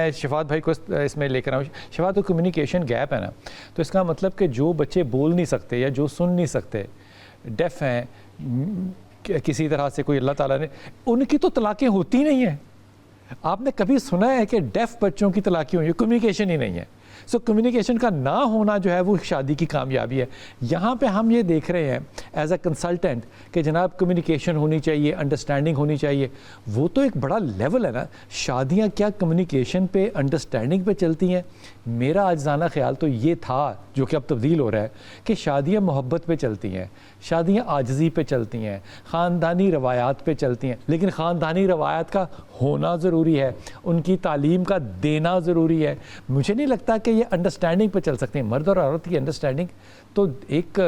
میں شفاعت بھائی کو اس میں لے کر آؤں. شفاعت تو کمیونیکیشن گیپ ہے نا, تو اس کا مطلب کہ جو بچے بول نہیں سکتے یا جو سن نہیں سکتے, ڈیف ہیں کسی طرح سے, کوئی اللہ تعالیٰ نے, ان کی تو طلاقیں ہوتی نہیں ہیں. آپ نے کبھی سنا ہے کہ ڈیف بچوں کی طلاقیں ہوئی؟ کمیونیکیشن ہی نہیں ہے. سو کمیونیکیشن کا نہ ہونا جو ہے وہ شادی کی کامیابی ہے. یہاں پہ ہم یہ دیکھ رہے ہیں ایز اے کنسلٹنٹ کہ جناب کمیونیکیشن ہونی چاہیے, انڈرسٹینڈنگ ہونی چاہیے. وہ تو ایک بڑا لیول ہے نا. شادیاں کیا کمیونیکیشن پہ, انڈرسٹینڈنگ پہ چلتی ہیں؟ میرا آجزانہ خیال تو یہ تھا, جو کہ اب تبدیل ہو رہا ہے, کہ شادیاں محبت پہ چلتی ہیں, شادیاں عاجزی پہ چلتی ہیں, خاندانی روایات پہ چلتی ہیں. لیکن خاندانی روایات کا ہونا ضروری ہے, ان کی تعلیم کا دینا ضروری ہے. مجھے نہیں لگتا کہ یہ انڈرسٹینڈنگ پہ چل سکتے ہیں. مرد اور عورت کی انڈرسٹینڈنگ تو ایک,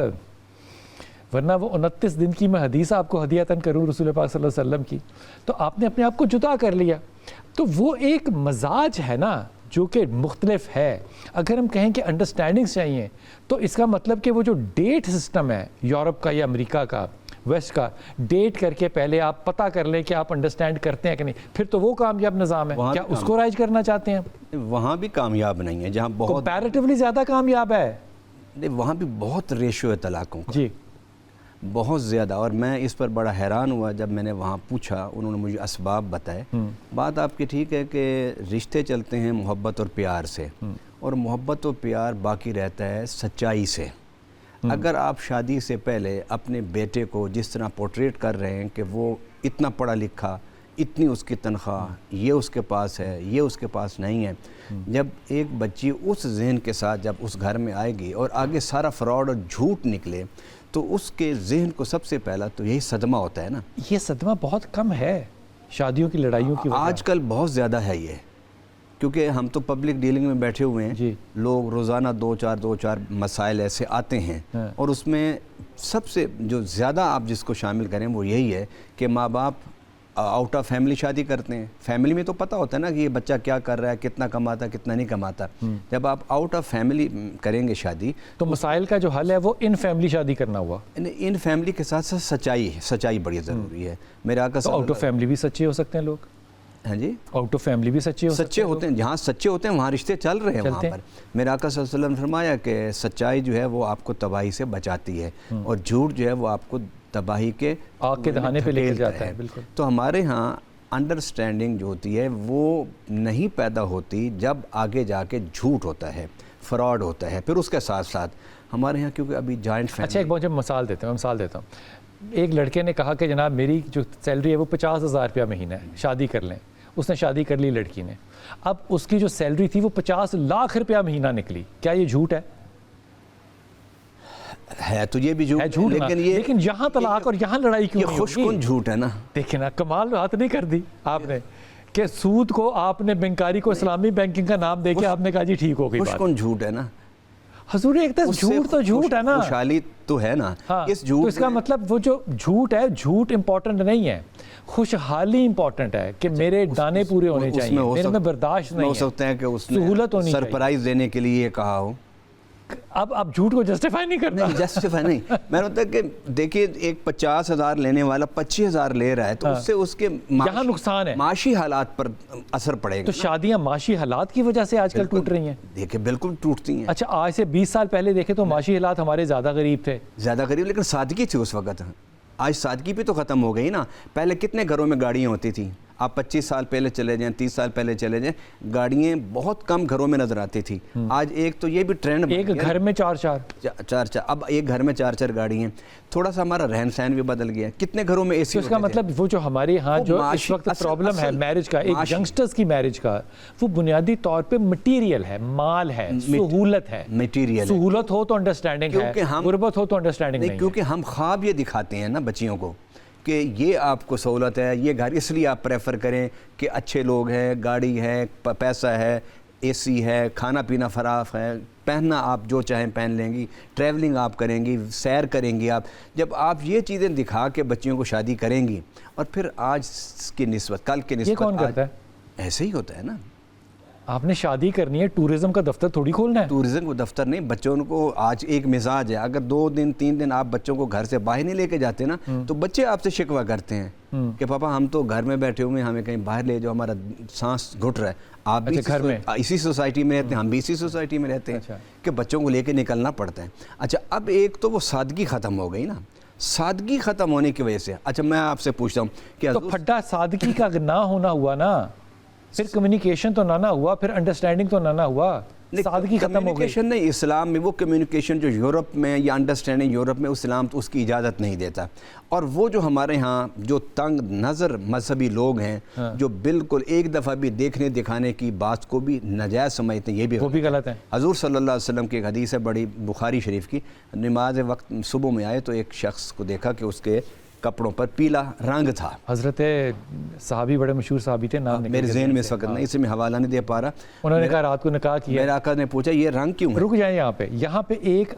ورنہ وہ 29 دن کی میں حدیث آپ کو ہدیۃً کروں رسول پاک صلی اللہ علیہ وسلم کی, تو آپ نے اپنے آپ کو جدا کر لیا. تو وہ ایک مزاج ہے نا جو کہ مختلف ہے. اگر ہم کہیں کہ انڈرسٹینڈنگ چاہیے, تو اس کا مطلب کہ وہ جو ڈیٹ سسٹم ہے یورپ کا یا امریکہ کا, ویسٹ کا, ڈیٹ کر کے پہلے آپ پتہ کر لیں کہ آپ انڈرسٹینڈ کرتے ہیں کہ نہیں, پھر تو وہ کامیاب نظام ہے. کیا اس کو رائج کرنا چاہتے ہیں؟ وہاں بھی کامیاب نہیں ہے, جہاں بہت کمپیریٹیولی زیادہ کامیاب ہے. وہاں بھی بہت ریشو ہے طلاقوں کا, جی بہت زیادہ. اور میں اس پر بڑا حیران ہوا جب میں نے وہاں پوچھا, انہوں نے مجھے اسباب بتائے. بات آپ کی ٹھیک ہے کہ رشتے چلتے ہیں محبت اور پیار سے, اور محبت و پیار باقی رہتا ہے سچائی سے. اگر آپ شادی سے پہلے اپنے بیٹے کو جس طرح پورٹریٹ کر رہے ہیں کہ وہ اتنا پڑھا لکھا, اتنی اس کی تنخواہ, یہ اس کے پاس ہے, یہ اس کے پاس نہیں ہے, جب ایک بچی اس ذہن کے ساتھ جب اس گھر میں آئے گی اور آگے سارا فراڈ اور جھوٹ نکلے, تو اس کے ذہن کو سب سے پہلا تو یہی صدمہ ہوتا ہے نا. یہ صدمہ بہت کم ہے شادیوں کی لڑائیوں کی وجہ. آج کل بہت زیادہ ہے یہ, کیونکہ ہم تو پبلک ڈیلنگ میں بیٹھے ہوئے ہیں. لوگ روزانہ دو چار مسائل ایسے آتے ہیں, اور اس میں سب سے جو زیادہ آپ جس کو شامل کریں وہ یہی ہے کہ ماں باپ آؤٹ آف فیملی شادی کرتے ہیں. فیملی میں تو پتہ ہوتا ہے نا کہ یہ بچہ کیا کر رہا ہے, کتنا کماتا ہے, کتنا نہیں کماتا. جب آپ آؤٹ آف فیملی کریں گے شادی, تو مسائل کا جو حل ہے وہ ان فیملی شادی کرنا ہوا. ان فیملی کے ساتھ ساتھ سچائی بڑی ضروری ہے. میرے آقا تو آؤٹ آف فیملی بھی سچے ہو سکتے ہیں لوگ. ہاں جی, آؤٹ آف فیملی بھی سچے ہوتے ہیں. جہاں سچے ہوتے ہیں وہاں رشتے چل رہے ہیں. وہاں پر میرے آقا صلی اللہ علیہ وسلم نے فرمایا کہ سچائی جو ہے وہ آپ کو تباہی سے بچاتی ہے, اور جھوٹ جو ہے وہ آپ کو تباہی کے آگ کے دہانے پہ لے جاتا ہے. بالکل. تو ہمارے ہاں انڈرسٹینڈنگ جو ہوتی ہے وہ نہیں پیدا ہوتی جب آگے جا کے جھوٹ ہوتا ہے, فراڈ ہوتا ہے. پھر اس کے ساتھ ساتھ ہمارے ہاں کیونکہ ابھی جوائنٹ فیملی. اچھا, ایک بہت مثال دیتا ہوں. ایک لڑکے نے کہا کہ جناب میری جو سیلری ہے وہ 50,000 روپیہ مہینہ ہے, شادی کر لیں. اس نے شادی کر لی لڑکی نے, اب اس کی جو سیلری تھی وہ 50 لاکھ روپیہ مہینہ نکلی. کیا یہ جھوٹ ہے؟ ہے تو یہ بھی جھوٹ ہے, لیکن یہاں طلاق اور یہاں لڑائی کیوں نہیں؟ یہ خوش کن جھوٹ ہے نا. دیکھیں نا, کمال بات نہیں کر دی آپ نے کہ سود کو آپ نے بینکاری کو اسلامی بینکنگ کا نام دے کے آپ نے کہا جی ٹھیک ہو گئی. خوش کن جھوٹ ہے نا حضور. ایک تو جھوٹ تو جھوٹ ہے نا, خوشحالی تو ہے نا. اس کا مطلب وہ جو جھوٹ ہے, جھوٹ امپورٹنٹ نہیں ہے, خوشحالی امپورٹنٹ ہے کہ میرے دانے پورے ہونے چاہیے, میرے میں برداشت نہیں ہے. ہو سکتا ہے کہ اس نے سہولت ہونی چاہیے, سرپرائز دینے کے لیے کہا ہو. اب آپ جھوٹ کو جسٹیفائی نہیں کرنا. جسٹیفائی نہیں. میں نے ہوتا کہ دیکھیے ایک 50,000 لینے والا 25,000 لے رہا ہے, تو اس سے اس کے یہاں نقصان ہے, معاشی حالات پر اثر پڑے گا. تو شادیاں معاشی حالات کی وجہ سے آج کل ٹوٹ رہی ہیں. دیکھیں بالکل ٹوٹتی ہیں. اچھا, آج سے 20 سال پہلے دیکھیں تو معاشی حالات ہمارے زیادہ غریب تھے. لیکن سادگی تھی اس وقت. آج سادگی بھی تو ختم ہو گئی نا. پہلے کتنے گھروں میں گاڑیاں ہوتی تھیں. آپ 25 سال پہلے چلے جائیں, 30 سال پہلے چلے جائیں, گاڑیاں بہت کم گھروں میں نظر آتی تھی. آج ایک تو یہ بھی ٹرینڈ, ایک گھر میں 4 اب ایک گھر میں 4 گاڑی ہیں. تھوڑا سا ہمارا رہن سہن بھی بدل گیا. کتنے گھروں میں اے سی. اس کا مطلب وہ جو ہمارے ہاں جو اس وقت پرابلم ہے میرج کا, ایک ینگسٹرز کی میرج کا, وہ بنیادی طور پہ مٹیریل ہے, مال ہے, سہولت ہے. مٹیریل سہولت ہو تو انڈرسٹینڈنگ ہے, غربت ہو تو انڈرسٹینڈنگ نہیں. کیونکہ ہم خواب یہ دکھاتے ہیں نا بچیوں کو کہ یہ آپ کو سہولت ہے, یہ گھر, اس لیے آپ پریفر کریں کہ اچھے لوگ ہیں, گاڑی ہے, پیسہ ہے, اے سی ہے, کھانا پینا فراخ ہے, پہننا آپ جو چاہیں پہن لیں گی, ٹریولنگ آپ کریں گی, سیر کریں گی آپ. جب آپ یہ چیزیں دکھا کے بچیوں کو شادی کریں گی, اور پھر آج کی نسبت کل کی نسبت, یہ کون کرتا ہے؟ ایسے ہی ہوتا ہے نا. آپ نے شادی کرنی ہے، ٹورزم کا دفتر تھوڑی کھولنا ہے. ٹورزم کو دفتر نہیں، بچوں کو آج ایک مزاج ہے، اگر 2 دن 3 دن آپ بچوں کو گھر سے باہر نہیں لے کے جاتے نا تو بچے آپ سے شکوہ کرتے ہیں کہ پاپا ہم تو گھر میں بیٹھے ہوئے ہیں، ہمیں کہیں باہر لے جاؤ، ہمارا سانس گھٹ رہا ہے. آپ بھی گھر میں اسی سوسائٹی میں رہتے ہیں، ہم بھی اسی سوسائٹی میں رہتے ہیں کہ بچوں کو لے کے نکلنا پڑتا ہے. اچھا اب ایک تو وہ سادگی ختم ہو گئی نا، سادگی ختم ہونے کی وجہ سے. اچھا میں آپ سے پوچھتا ہوں کہ تو پھڈا سادگی کا نہ ہونا ہوا نا، پھر کمیونیکیشن تو نہ ہوا، پھر انڈرسٹینڈنگ تو نہ ہوا، سادگی ختم ہو گئی. کمیونیکیشن نہیں، اسلام میں وہ کمیونیکیشن جو یورپ میں یا انڈرسٹینڈنگ یورپ میں اسلام تو اس کی اجازت نہیں دیتا. اور وہ جو ہمارے ہاں جو تنگ نظر مذہبی لوگ ہیں جو بالکل ایک دفعہ بھی دیکھنے دکھانے کی بات کو بھی ناجائز سمجھتے ہیں، یہ بھی وہ بھی غلط ہے. حضور صلی اللہ علیہ وسلم کی ایک حدیث ہے بڑی بخاری شریف کی، نماز وقت صبح میں آئے تو ایک شخص کو دیکھا کہ اس کے کپڑوں پر پیلا رنگ تھا. حضرت صحابی بڑے مشہور صحابی تھے، نام میرے ذہن میں اس وقت نہیں، اسے میں حوالہ نہیں دے پا رہا. انہوں نے کہا رات کو نکاح کیا. میرے آقا نے پوچھا یہ رنگ کیوں ہے؟ رک جائیں یہاں پہ ایک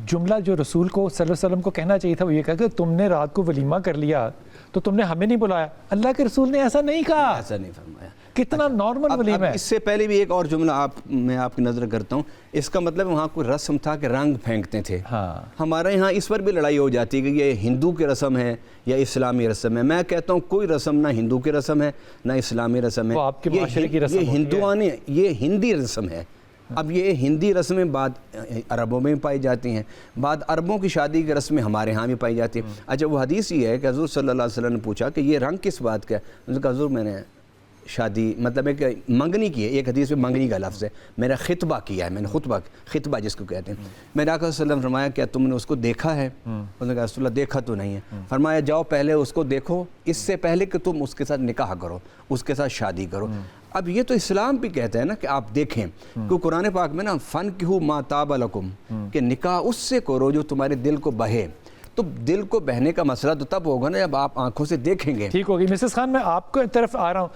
جملہ جو رسول کو صلی اللہ علیہ وسلم کو کہنا چاہیے تھا، وہ یہ کہا کہ تم نے رات کو ولیمہ کر لیا تو تم نے ہمیں نہیں بلایا. اللہ کے رسول نے ایسا نہیں کہا. ایسا نہیں فرمایا. کتنا نارمل ولیمہ ہے. اس سے پہلے بھی ایک اور جملہ میں آپ کی نظر کرتا ہوں. اس کا مطلب وہاں کوئی رسم تھا کہ رنگ پھینکتے تھے. ہمارے یہاں اس پر بھی لڑائی ہو جاتی ہے کہ یہ ہندو کی رسم ہے یا اسلامی رسم ہے. میں کہتا ہوں کوئی رسم نہ ہندو کی رسم ہے نہ اسلامی رسم ہے، وہ آپ کے معاشرے کی رسم یہ ہندوانی، یہ ہندی رسم ہے. اب یہ ہندی رسمیں بعد عربوں میں بھی پائی جاتی ہیں، بعد عربوں کی شادی کی رسمیں ہمارے ہاں بھی پائی جاتی ہیں. اچھا وہ حدیث یہ ہے کہ حضور صلی اللہ علیہ وسلم نے پوچھا کہ یہ رنگ کس بات کا ہے؟ انہوں نے کہا حضور میں نے شادی مطلب ہے کہ منگنی کی ہے، ایک حدیث میں منگنی کا لفظ ہے، میرا خطبہ کیا ہے، میں نے خطبہ جس کو کہتے ہیں. میرے آقا صلی اللہ علیہ وسلم فرمایا کیا تم نے اس کو دیکھا ہے؟ انہوں نے کہا رسول اللہ دیکھا تو نہیں ہے. فرمایا جاؤ پہلے اس کو دیکھو اس سے پہلے کہ تم اس کے ساتھ نکاح کرو، اس کے ساتھ شادی کرو. اب یہ تو اسلام بھی کہتا ہے نا کہ آپ دیکھیں، کہ قرآن پاک میں نا فَانْكِحُوا مَا طَابَ لَكُمْ کہ نکاح اس سے کرو جو تمہارے دل کو بہے. تو دل کو بہنے کا مسئلہ تو تب ہوگا نا جب آپ آنکھوں سے دیکھیں گے. ٹھیک ہوگی مسز خان، میں آپ کو طرف آ رہا ہوں.